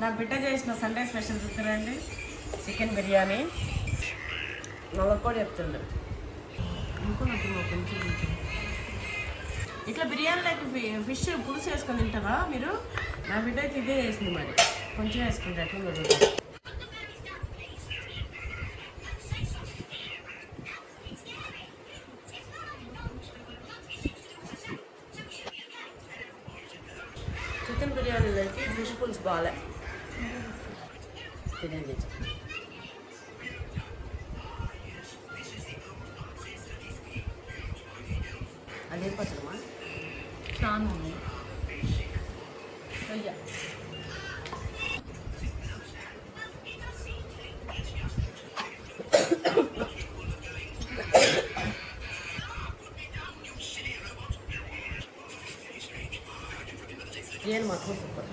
నా బిడ్డ చేసిన సండే స్పెషల్ చూస్తారండి, చికెన్ బిర్యానీ. వాళ్ళకి కూడా చెప్తుండే అనుకున్నట్టు కొంచెం ఇట్లా బిర్యానీలోకి ఫిష్ పులుసు వేసుకొని తింటారా మీరు? నా బిడ్డ అయితే ఇదే వేసింది, మరి కొంచెం వేసుకుంటే అట్లా కూడా చికెన్ బిర్యానీలోకి ఫిష్ పులుసు బాగాలే తినేది. అదే పచ్చడమా చాను అయ్యా బిర్యానీ మాత్రం సూపర్.